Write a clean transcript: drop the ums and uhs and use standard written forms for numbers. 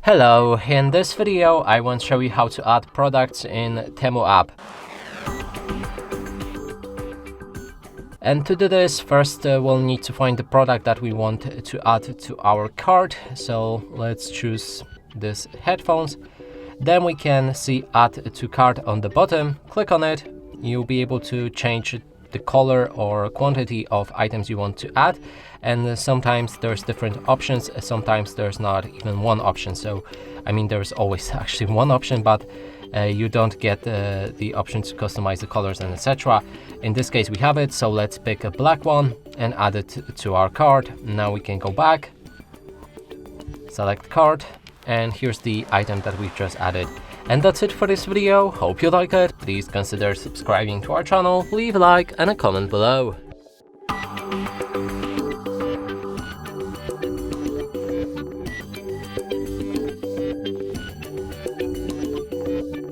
Hello, in this video I want to show you how to add products in Temu app. And to do this, first we'll need to find the product that we want to add to our cart. So let's choose this headphones. Then we can see add to cart on the bottom. Click on it. You'll be able to change the color or quantity of items you want to add, and sometimes there's different options, sometimes there's not even one option. So I mean, there's always actually one option, but you don't get the option to customize the colors and etc. In this case we have it, so let's pick a black one and add it to our cart. Now we can go back, select cart, and here's the item that we've just added. And that's it for this video. Hope you like it. Please consider subscribing to our channel, leave a like and a comment below.